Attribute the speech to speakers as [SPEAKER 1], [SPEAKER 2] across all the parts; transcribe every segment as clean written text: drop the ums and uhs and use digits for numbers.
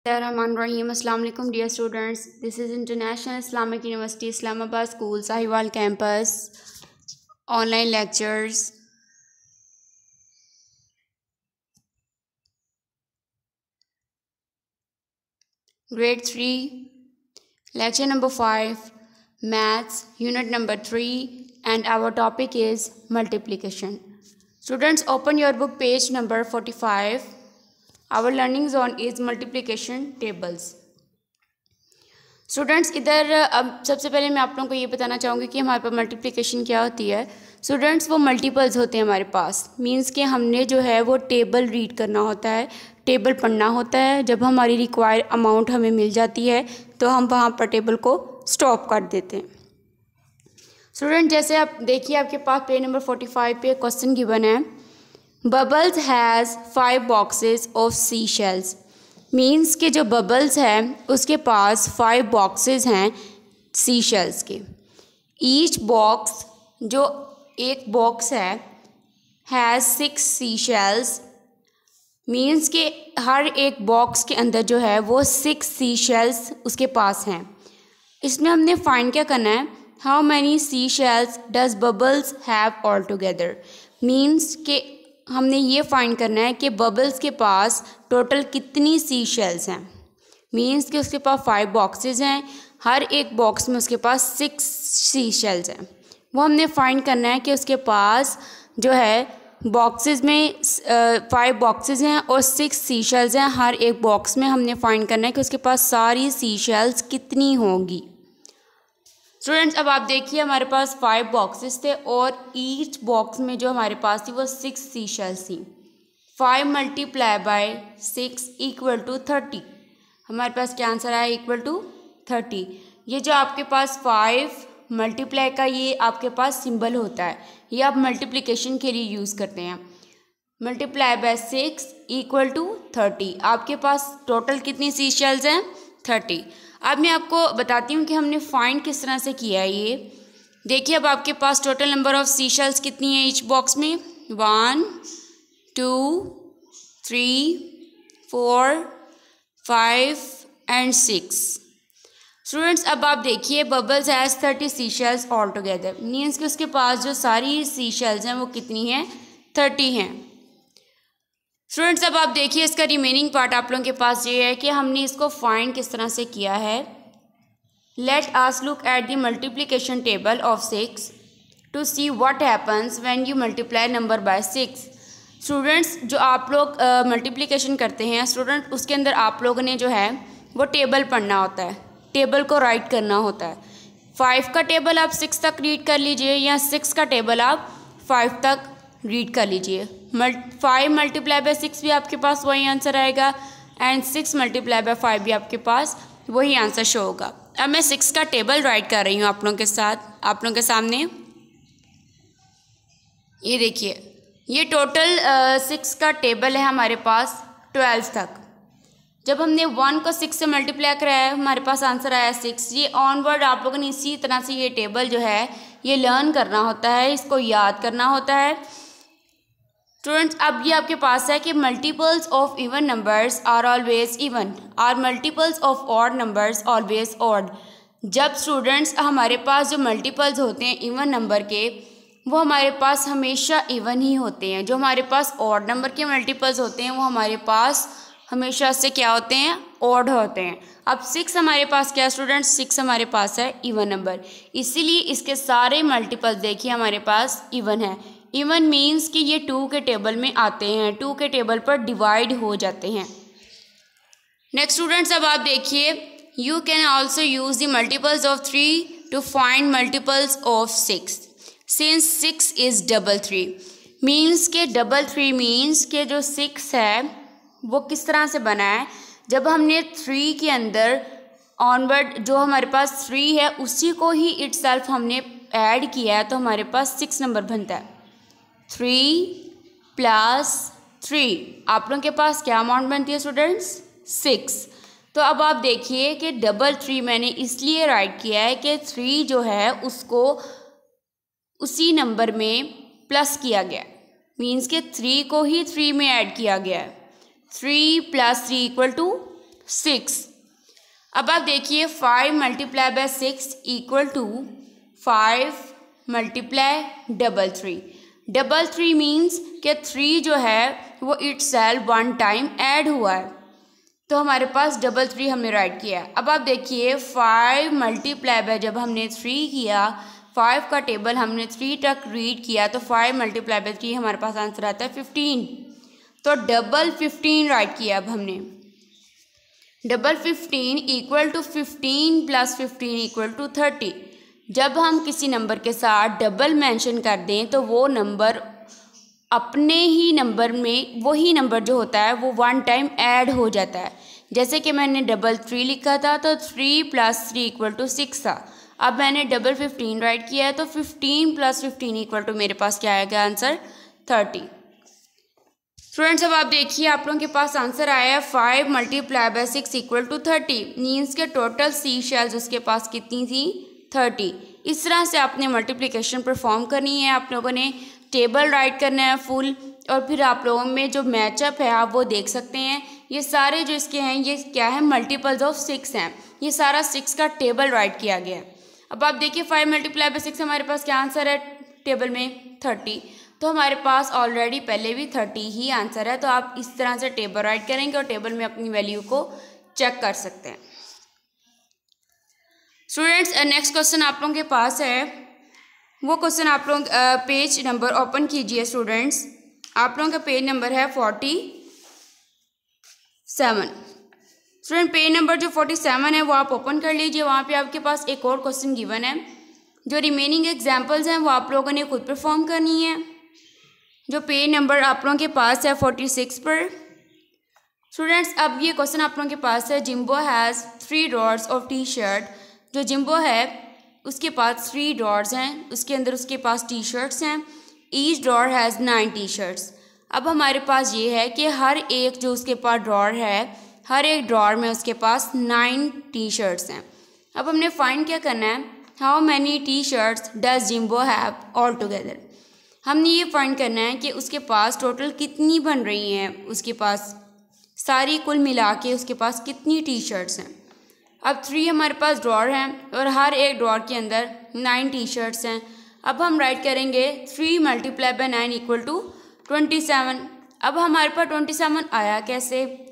[SPEAKER 1] Bismillahirrahmanirrahim. Assalamu alaikum dear students. This is International Islamic University Islamabad School Sahiwal campus. Online lectures. Grade 3. Lecture number 5. Maths. Unit number 3. And our topic is multiplication. Students, open your book page number 45. Our learning zone is multiplication tables. Students इधर अब सबसे पहले मैं आप लोगों को ये बताना चाहूँगी कि हमारे पास मल्टीप्लिकेशन क्या होती है. स्टूडेंट्स वो मल्टीपल्स होते हैं हमारे पास. मींस कि हमने जो है वो टेबल रीड करना होता है, टेबल पढ़ना होता है. जब हमारी रिक्वायर अमाउंट हमें मिल जाती है तो हम वहाँ पर टेबल को स्टॉप कर देते हैं. स्टूडेंट जैसे आप देखिए आपके पास पेज नंबर 45 पे क्वेश्चन गिवन है. Bubbles has 5 boxes of sea shells. Means के जो बबल्स है उसके पास 5 बॉक्सेस हैं सी शेल्स के. ईच बॉक्स जो एक बॉक्स है हैज़ 6 सी शेल्स. मीन्स के हर एक बॉक्स के अंदर जो है वो 6 सी शेल्स उसके पास हैं. इसमें हमने फाइंड क्या करना है, how many sea shells does bubbles have all together. Means के हमने ये फाइंड करना है कि बबल्स के पास टोटल कितनी सी शेल्स हैं. मीन्स कि उसके पास 5 बॉक्सेस हैं, हर एक बॉक्स में उसके पास 6 सी शेल्स हैं. वो हमने फाइंड करना है कि उसके पास जो है बॉक्सेस में 5 बॉक्सेस हैं और 6 सी शेल्स हैं. हर एक बॉक्स में हमने फाइंड करना है कि उसके पास सारी सी शेल्स कितनी होंगी. स्टूडेंट्स अब आप देखिए हमारे पास 5 बॉक्सेस थे और ईच बॉक्स में जो हमारे पास थी वो 6 सी शेल्स थी. 5 मल्टीप्लाई बाय 6 इक्वल टू 30. हमारे पास क्या आंसर आया, इक्वल टू 30. ये जो आपके पास 5 मल्टीप्लाई का ये आपके पास सिंबल होता है, ये आप मल्टीप्लिकेशन के लिए यूज़ करते हैं. Multiply by 6 equal to 30. आपके पास टोटल कितनी सी शेल्स हैं, 30. अब मैं आपको बताती हूँ कि हमने फाइंड किस तरह से किया है. ये देखिए अब आपके पास total number of sea shells कितनी है ईच बॉक्स में, 1 2 3 4 5 एंड 6. स्टूडेंट्स अब आप देखिए bubbles has 30 sea shells all together. Means कि उसके पास जो सारी सी शेल्स हैं वो कितनी हैं, 30 हैं. स्टूडेंट्स अब आप देखिए इसका रिमेनिंग पार्ट आप लोगों के पास ये है कि हमने इसको फाइंड किस तरह से किया है. Let us look at the multiplication table of 6 to see what happens when you multiply number by 6. Students जो आप लोग मल्टीप्लिकेशन करते हैं स्टूडेंट, उसके अंदर आप लोगों ने जो है वो टेबल पढ़ना होता है, टेबल को राइट करना होता है. 5 का टेबल आप 6 तक रीड कर लीजिए या 6 का टेबल आप 5 तक रीड कर लीजिए. 5 मल्टीप्लाई बाय 6 भी आपके पास वही आंसर आएगा एंड 6 मल्टीप्लाई बाय 5 भी आपके पास वही आंसर शो होगा. अब मैं 6 का टेबल राइट कर रही हूँ आप लोगों के साथ, आप लोगों के सामने. ये देखिए ये टोटल 6 का टेबल है हमारे पास 12 तक. जब हमने 1 को 6 से मल्टीप्लाई कराया हमारे पास आंसर आया 6. ये ऑनवर्ड आप लोगों ने इसी तरह से ये टेबल जो है ये लर्न करना होता है, इसको याद करना होता है. स्टूडेंट्स अब ये आपके पास है कि multiples of even numbers are always even, are multiples of odd numbers always odd. जब स्टूडेंट्स हमारे पास जो मल्टीपल्स होते हैं इवन नंबर के वो हमारे पास हमेशा इवन ही होते हैं. जो हमारे पास ऑड नंबर के मल्टीपल्स होते हैं वो हमारे पास हमेशा से क्या होते हैं, ऑड होते हैं. अब 6 हमारे पास क्या स्टूडेंट्स, 6 हमारे पास है इवन नंबर, इसीलिए इसके सारे मल्टीपल्स देखिए हमारे पास इवन है. इवन मीन्स कि ये 2 के टेबल में आते हैं, 2 के टेबल पर डिवाइड हो जाते हैं. नेक्स्ट स्टूडेंट्स अब आप देखिए you can also use the multiples of 3 to find multiples of 6 since 6 is double 3. Means के डबल 3 मीन्स के जो 6 है वो किस तरह से बना है. जब हमने 3 के अंदर ऑनवर्ड जो हमारे पास 3 है उसी को ही इटसेल्फ हमने ऐड किया है तो हमारे पास 6 नंबर बनता है. 3 + 3 आप लोगों के पास क्या अमाउंट बनती है स्टूडेंट्स, 6. तो अब आप देखिए कि डबल 3 मैंने इसलिए राइट किया है कि 3 जो है उसको उसी नंबर में प्लस किया गया. मीन्स के 3 को ही 3 में ऐड किया गया है. 3 + 3 = 6। अब आप देखिए 5 multiply by 6 equal to 5 multiply 333। 333 means कि 3 जो है वो इटसेल्फ वन टाइम ऐड हुआ है, तो हमारे पास 33 हमने राइट किया है। अब आप देखिए 5 मल्टीप्लाई बाय जब हमने 3 किया, 5 का टेबल हमने 3 तक रीड किया, तो 5 मल्टीप्लाई बाय 3 हमारे पास आंसर आता है 15, तो 15 राइट किया। अब हमने 15 equal to 15 plus 15 equal to 30। जब हम किसी नंबर के साथ डबल मेंशन कर दें तो वो नंबर अपने ही नंबर में वही नंबर जो होता है वो वन टाइम ऐड हो जाता है। जैसे कि मैंने 33 लिखा था तो 3 प्लस 3 इक्वल टू 6 था। अब मैंने 15 राइट किया है, तो 15 प्लस 15 इक्वल टू मेरे पास क्या आएगा आंसर 30। स्टूडेंट्स अब आप देखिए आप लोगों के पास आंसर आया है 5 multiply by 6 equal to 30। Means के टोटल सी शेल्स उसके पास कितनी थी 30। इस तरह से आपने मल्टीप्लिकेशन परफॉर्म करनी है, आप लोगों ने टेबल राइट करना है फुल, और फिर आप लोगों में जो मैचअप है आप वो देख सकते हैं। ये सारे जो इसके हैं ये क्या है मल्टीपल्स ऑफ 6 हैं, ये सारा 6 का टेबल राइट किया गया है। अब आप देखिए 5 मल्टीप्लाई बाय 6 हमारे पास क्या आंसर है टेबल में 30, तो हमारे पास ऑलरेडी पहले भी 30 ही आंसर है। तो आप इस तरह से टेबल राइट करेंगे और टेबल में अपनी वैल्यू को चेक कर सकते हैं। स्टूडेंट्स नेक्स्ट क्वेश्चन आप लोगों के पास है, वो क्वेश्चन आप लोग पेज नंबर ओपन कीजिए। स्टूडेंट्स आप लोगों का पेज नंबर है 47। स्टूडेंट पेज नंबर जो 47 है वो आप ओपन कर लीजिए। वहाँ पे आपके पास एक और क्वेश्चन गिवन है, जो रिमेनिंग एग्जांपल्स हैं वो आप लोगों ने खुद परफॉर्म करनी है। जो पेज नंबर आप लोगों के पास है 46 पर। स्टूडेंट्स अब ये क्वेश्चन आप लोगों के पास है, Jimbo has 3 drawers of T shirt. जो जिम्बो है उसके पास 3 ड्रॉर्स हैं, उसके अंदर उसके पास टी शर्ट्स हैं। Each drawer has 9 T shirts. अब हमारे पास ये है कि हर एक जो उसके पास ड्रॉर है, हर एक ड्रॉर में उसके पास 9 टी शर्ट्स हैं। अब हमने फाइंड क्या करना है, how many T shirts does Jimbo have all together. हमने ये फाइंड करना है कि उसके पास टोटल कितनी बन रही हैं, उसके पास सारी कुल मिला के उसके पास कितनी टी शर्ट्स हैं। अब 3 हमारे पास ड्रॉर हैं और हर एक ड्रॉर के अंदर 9 टी शर्ट्स हैं। अब हम राइट करेंगे 3 मल्टीप्लाई बाय 9 इक्वल टू 27। अब हमारे पास 27 आया कैसे,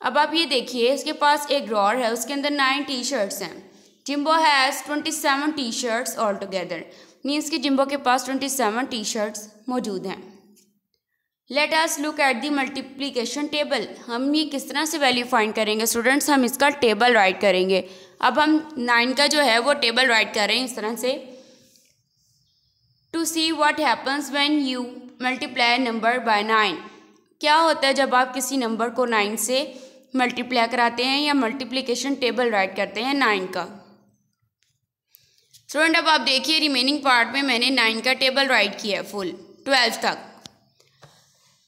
[SPEAKER 1] अब आप ये देखिए उसके पास एक ड्रॉर है, उसके अंदर 9 टी शर्ट्स हैं। Jimbo has 27 T shirts all together. Means कि जिम्बो के पास 27 टी शर्ट्स मौजूद हैं। Late us look at the multiplication table. हम ये किस तरह से वैल्यू फाइंड करेंगे स्टूडेंट्स, हम इसका टेबल राइट करेंगे। अब हम 9 का जो है वो टेबल राइट कर रहे हैं इस तरह से, to see what happens when you multiply number by 9। क्या होता है जब आप किसी नंबर को 9 से मल्टीप्लाई कराते हैं या मल्टीप्लिकेशन टेबल राइट करते हैं 9 का। स्टूडेंट अब आप देखिए रिमेनिंग पार्ट में मैंने 9 का टेबल राइट किया है फुल 12 तक।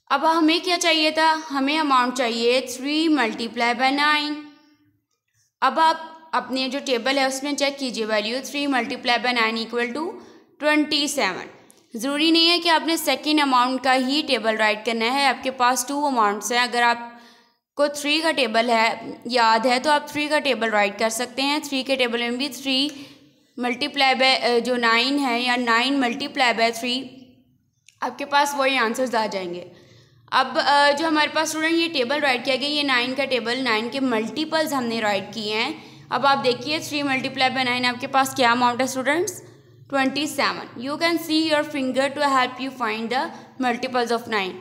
[SPEAKER 1] अब हमें क्या चाहिए था, हमें अमाउंट चाहिए 3 मल्टीप्लाई बाय 9। अब आप अपने जो टेबल है उसमें चेक कीजिए value 3 multiply by 9 equal to 27। ज़रूरी नहीं है कि आपने सेकेंड अमाउंट का ही टेबल राइट करना है, आपके पास 2 अमाउंट्स हैं। अगर आपको 3 का टेबल है याद है तो आप 3 का टेबल राइट कर सकते हैं। 3 के टेबल में भी 3 मल्टीप्लाई बाय जो 9 है या 9 मल्टीप्लाई बाय 3 आपके पास वही आंसर्स आ जाएंगे। अब जो हमारे पास स्टूडेंट ये टेबल राइट किया गया, ये 9 का टेबल 9 के मल्टीपल्स हमने राइट किए हैं। अब आप देखिए 3 मल्टीप्लाई बाय 9 आपके पास क्या अमाउंट है students 27। You can see your finger to help you find the multiples of 9।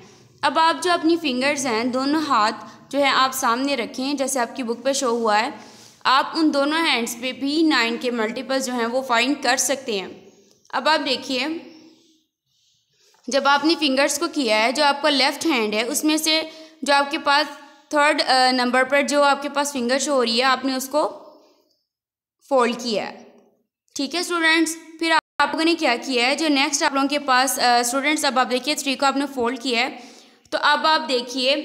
[SPEAKER 1] अब आप जो अपनी फिंगर्स हैं दोनों हाथ जो है आप सामने रखें, जैसे आपकी बुक पे शो हुआ है। आप उन दोनों हैंड्स पे भी 9 के मल्टीपल्स जो हैं वो फाइंड कर सकते हैं। अब आप देखिए जब आपने फिंगर्स को किया है, जो आपका लेफ़्ट हैंड है उसमें से जो आपके पास थर्ड नंबर पर जो आपके पास फिंगर शो हो रही है आपने उसको फोल्ड किया है। ठीक है स्टूडेंट्स, फिर आप लोगों ने क्या किया है, जो नेक्स्ट आप लोगों के पास स्टूडेंट्स अब आप देखिए 3 को आपने फोल्ड किया है। तो अब आप देखिए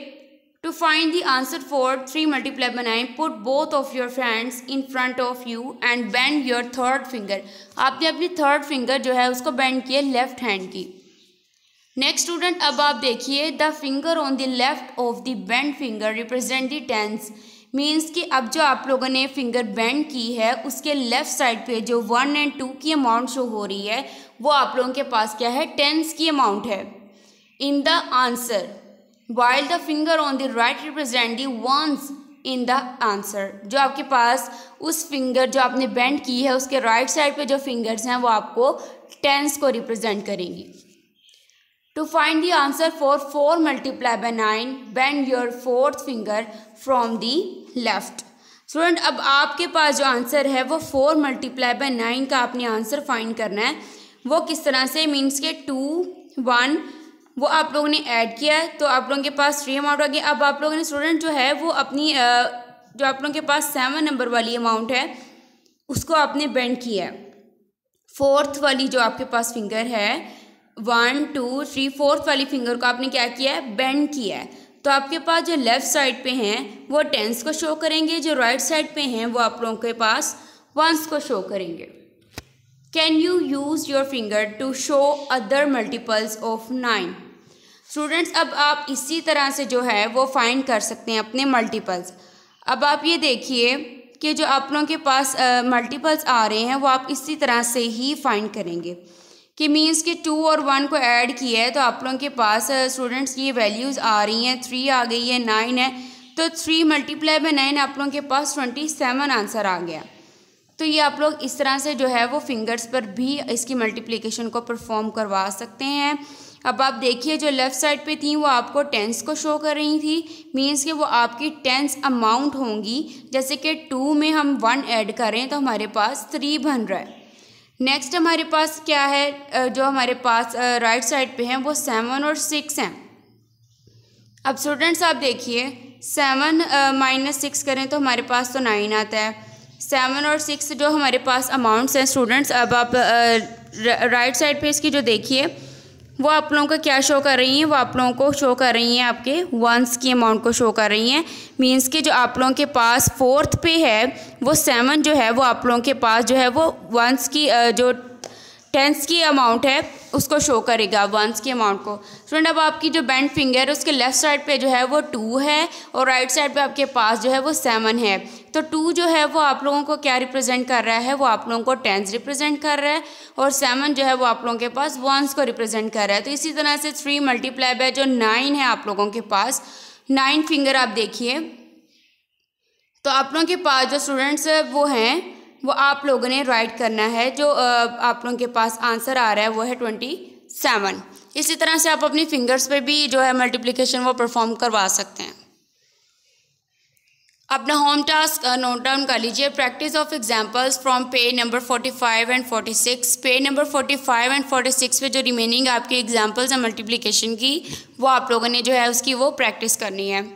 [SPEAKER 1] to find the answer for 3 multiply by 9 put both of your hands in front of you and bend your third finger. आपने अपनी थर्ड फिंगर जो है उसको बेंड किया लेफ्ट हैंड की। नेक्स्ट स्टूडेंट अब आप देखिए the finger on the left of the bend finger represent the tens. Means कि अब जो आप लोगों ने फिंगर बेंड की है उसके लेफ़्ट साइड पे जो 1 और 2 की अमाउंट शो हो रही है वो आप लोगों के पास क्या है, टेंस की अमाउंट है in the answer, while the finger on the right represent the ones in the answer. जो आपके पास उस फिंगर जो आपने बेंड की है उसके राइट साइड पे जो फिंगर्स हैं वो आपको टेंस को रिप्रेजेंट करेंगी। To find the answer for 4 multiply by 9 bend your fourth finger from the left. Student अब आपके पास जो आंसर है वो 4 मल्टीप्लाई बाय 9 का आपने आंसर फाइंड करना है। वो किस तरह से, मीन्स के 2 1 वो आप लोगों ने ऐड किया है तो आप लोगों के पास 3 अमाउंट आ गया। अब आप लोगों ने स्टूडेंट जो है वो अपनी जो आप लोगों के पास 7 नंबर वाली अमाउंट है उसको आपने बेंड किया है। फोर्थ वाली जो आपके पास फिंगर है 1 2 3 फोर्थ वाली फिंगर को आपने क्या किया है, बेंड किया है। तो आपके पास जो लेफ़्ट साइड पे हैं वो टेंस को शो करेंगे, जो राइट साइड पे हैं वो आप लोगों के पास वंस को शो करेंगे। Can you use your finger to show other multiples of 9। Students अब आप इसी तरह से जो है वो फाइंड कर सकते हैं अपने मल्टीपल्स। अब आप ये देखिए कि जो आप लोगों के पास मल्टीपल्स आ रहे हैं वो आप इसी तरह से ही फाइंड करेंगे कि मीन्स कि 2 और 1 को ऐड किया है तो आप लोगों के पास स्टूडेंट्स ये वैल्यूज़ आ रही हैं, 3 आ गई है, 9 है, तो 3 मल्टीप्लाई बाय 9 आप लोगों के पास 27 आंसर आ गया। तो ये आप लोग इस तरह से जो है वो फिंगर्स पर भी इसकी मल्टीप्लिकेशन को परफॉर्म करवा सकते हैं। अब आप देखिए जो लेफ़्ट साइड पे थी वो आपको टेंस को शो कर रही थी, मीन्स कि वो आपकी टेंस अमाउंट होंगी। जैसे कि 2 में हम 1 ऐड करें तो हमारे पास 3 बन रहा है। नेक्स्ट हमारे पास क्या है, जो हमारे पास राइट साइड पे हैं वो 7 और 6 हैं। अब स्टूडेंट्स आप देखिए 7 - 6 करें तो हमारे पास तो 9 आता है। 7 और 6 जो हमारे पास अमाउंट्स हैं स्टूडेंट्स, अब आप राइट साइड पे इसकी जो देखिए वो आप लोगों को क्या शो कर रही हैं, वो आप लोगों को शो कर रही हैं आपके वंस की अमाउंट को शो कर रही हैं। मीन्स कि जो आप लोगों के पास फोर्थ पे है वो 7 जो है वो आप लोगों के पास जो है वो वंस की जो टेंस की अमाउंट है उसको शो करेगा, वंस की अमाउंट को। स्टूडेंट अब आपकी जो बेंड फिंगर है उसके लेफ़्ट साइड पे जो है वो 2 है और राइट साइड पे आपके पास जो है वो 7 है। तो 2 जो है वो आप लोगों को क्या रिप्रेजेंट कर रहा है, वो आप लोगों को टेंस रिप्रेजेंट कर रहा है और 7 जो है वो आप लोगों के पास वंस को रिप्रेजेंट कर रहा है। तो इसी तरह से 3 मल्टीप्लाई बाय जो 9 है आप लोगों के पास 9 फिंगर आप देखिए तो आप लोगों के पास जो स्टूडेंट्स वो हैं वो आप लोगों ने राइट करना है। जो आप लोगों के पास आंसर आ रहा है वो है 27। इसी तरह से आप अपनी फिंगर्स पे भी जो है मल्टीप्लिकेशन वो परफॉर्म करवा सकते हैं। अपना होम टास्क नोट डाउन कर लीजिए। Practice of examples from page number 45 and 46। Page number 45 and 46 पे जो रिमेनिंग आपके एग्जांपल्स हैं मल्टीप्लिकेशन की वो आप लोगों ने जो है उसकी वो प्रैक्टिस करनी है।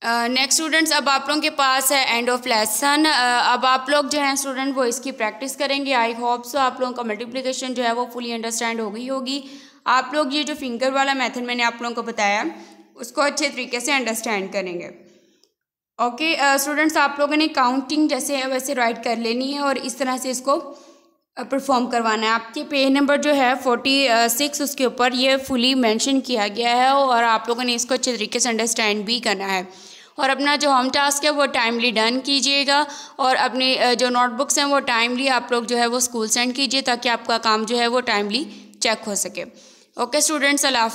[SPEAKER 1] नेक्स्ट स्टूडेंट्स अब आप लोगों के पास है एंड ऑफ लेसन। अब आप लोग जो हैं स्टूडेंट वो इसकी प्रैक्टिस करेंगे। आई होप सो आप लोगों का मल्टीप्लिकेशन जो है वो फुली अंडरस्टैंड हो गई होगी। आप लोग ये जो फिंगर वाला मेथड मैंने आप लोगों को बताया उसको अच्छे तरीके से अंडरस्टैंड करेंगे। ओके स्टूडेंट्स आप लोगों ने काउंटिंग जैसे है वैसे राइट कर लेनी है और इस तरह से इसको परफॉर्म करवाना है। आपके पेज नंबर जो है 46 उसके ऊपर ये फुली मेंशन किया गया है और आप लोगों ने इसको अच्छे तरीके से अंडरस्टैंड भी करना है। और अपना जो होम टास्क है वो टाइमली डन कीजिएगा और अपने जो नोटबुक्स हैं वो टाइमली आप लोग जो है वो स्कूल सेंड कीजिए ताकि आपका काम जो है वो टाइमली चेक हो सके। ओके स्टूडेंट्स, अल्लाह हाफ़िज़।